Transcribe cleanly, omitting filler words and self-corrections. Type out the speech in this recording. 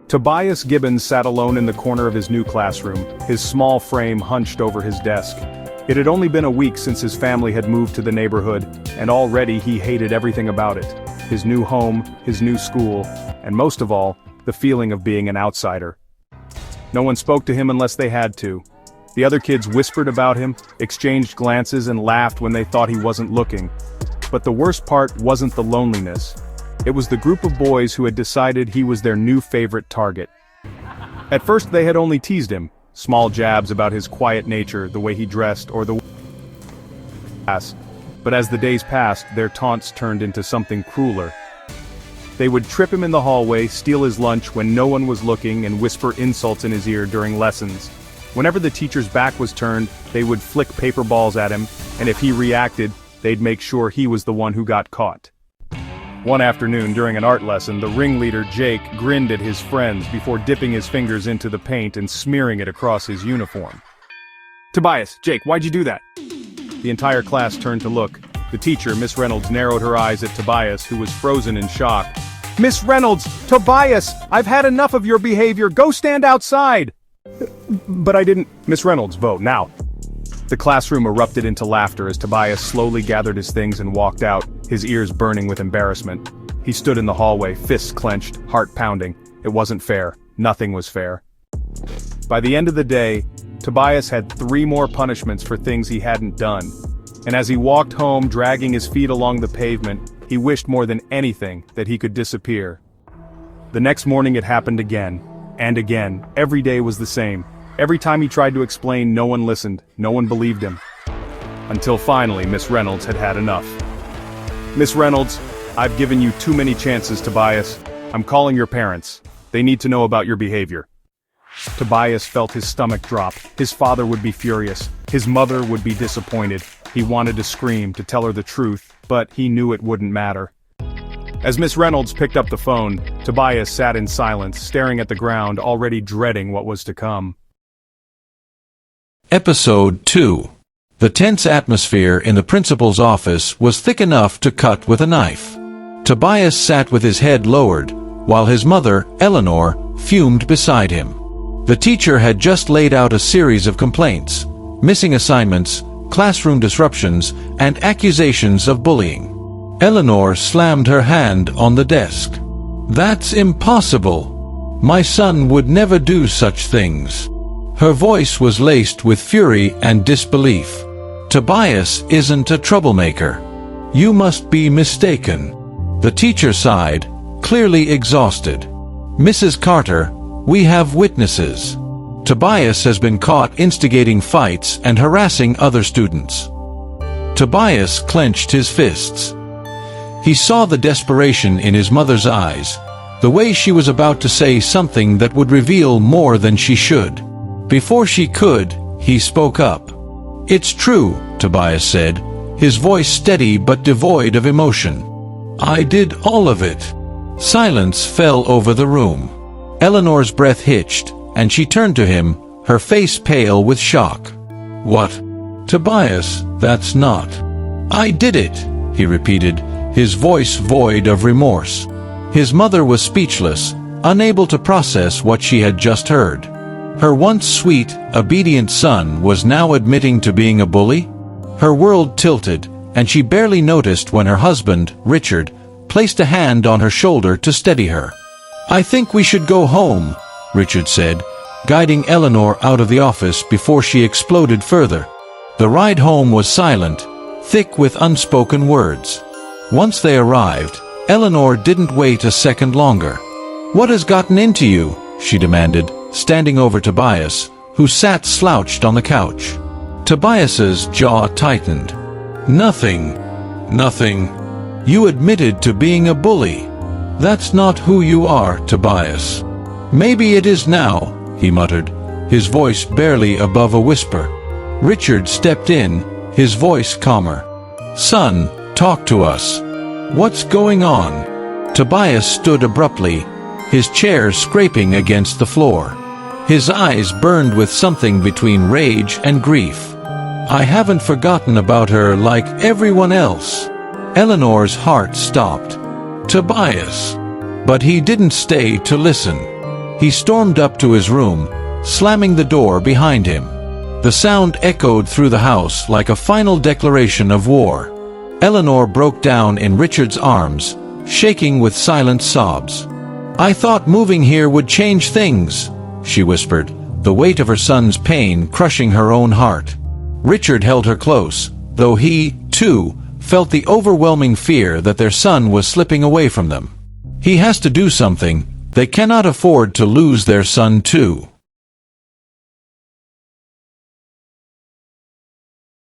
Tobias Gibbons sat alone in the corner of his new classroom, his small frame hunched over his desk. It had only been a week since his family had moved to the neighborhood, and already he hated everything about it. His new home, his new school, and most of all, the feeling of being an outsider. No one spoke to him unless they had to. The other kids whispered about him, exchanged glances and laughed when they thought he wasn't looking. But the worst part wasn't the loneliness. It was the group of boys who had decided he was their new favorite target. At first they had only teased him, small jabs about his quiet nature, the way he dressed, or the way he passed. But as the days passed, their taunts turned into something crueler. They would trip him in the hallway, steal his lunch when no one was looking, and whisper insults in his ear during lessons. Whenever the teacher's back was turned, they would flick paper balls at him, and if he reacted, they'd make sure he was the one who got caught. One afternoon during an art lesson, the ringleader Jake grinned at his friends before dipping his fingers into the paint and smearing it across his uniform. "Tobias, Jake, why'd you do that?" The entire class turned to look. The teacher, Miss Reynolds, narrowed her eyes at Tobias, who was frozen in shock. "Miss Reynolds! Tobias! I've had enough of your behavior! Go stand outside!" "But I didn't—" "Miss Reynolds, vote, now!" The classroom erupted into laughter as Tobias slowly gathered his things and walked out, his ears burning with embarrassment. He stood in the hallway, fists clenched, heart pounding. It wasn't fair. Nothing was fair. By the end of the day, Tobias had 3 more punishments for things he hadn't done. And as he walked home, dragging his feet along the pavement, he wished more than anything that he could disappear. The next morning it happened again. And again. Every day was the same. Every time he tried to explain, no one listened, no one believed him. Until finally, Miss Reynolds had had enough. "Miss Reynolds, I've given you too many chances, Tobias. I'm calling your parents. They need to know about your behavior." Tobias felt his stomach drop. His father would be furious. His mother would be disappointed. He wanted to scream, to tell her the truth, but he knew it wouldn't matter. As Miss Reynolds picked up the phone, Tobias sat in silence, staring at the ground, already dreading what was to come. Episode 2. The tense atmosphere in the principal's office was thick enough to cut with a knife. Tobias sat with his head lowered, while his mother, Eleanor, fumed beside him. The teacher had just laid out a series of complaints, missing assignments, classroom disruptions, and accusations of bullying. Eleanor slammed her hand on the desk. "That's impossible. My son would never do such things." Her voice was laced with fury and disbelief. "Tobias isn't a troublemaker. You must be mistaken." The teacher sighed, clearly exhausted. "Mrs. Carter, we have witnesses. Tobias has been caught instigating fights and harassing other students." Tobias clenched his fists. He saw the desperation in his mother's eyes, the way she was about to say something that would reveal more than she should. Before she could, he spoke up. "It's true," Tobias said, his voice steady but devoid of emotion. "I did all of it." Silence fell over the room. Eleanor's breath hitched, and she turned to him, her face pale with shock. "What? Tobias, that's not." "I did it," he repeated, his voice void of remorse. His mother was speechless, unable to process what she had just heard. Her once sweet, obedient son was now admitting to being a bully? Her world tilted, and she barely noticed when her husband, Richard, placed a hand on her shoulder to steady her. "I think we should go home," Richard said, guiding Eleanor out of the office before she exploded further. The ride home was silent, thick with unspoken words. Once they arrived, Eleanor didn't wait a second longer. "What has gotten into you?" she demanded, standing over Tobias, who sat slouched on the couch. Tobias's jaw tightened. "Nothing. Nothing. You admitted to being a bully. That's not who you are, Tobias." "Maybe it is now," he muttered, his voice barely above a whisper. Richard stepped in, his voice calmer. "Son, talk to us. What's going on?" Tobias stood abruptly, his chair scraping against the floor. His eyes burned with something between rage and grief. "I haven't forgotten about her like everyone else." Eleanor's heart stopped. "Tobias." But he didn't stay to listen. He stormed up to his room, slamming the door behind him. The sound echoed through the house like a final declaration of war. Eleanor broke down in Richard's arms, shaking with silent sobs. "I thought moving here would change things," she whispered, the weight of her son's pain crushing her own heart. Richard held her close, though he, too, felt the overwhelming fear that their son was slipping away from them. "He has to do something. They cannot afford to lose their son too."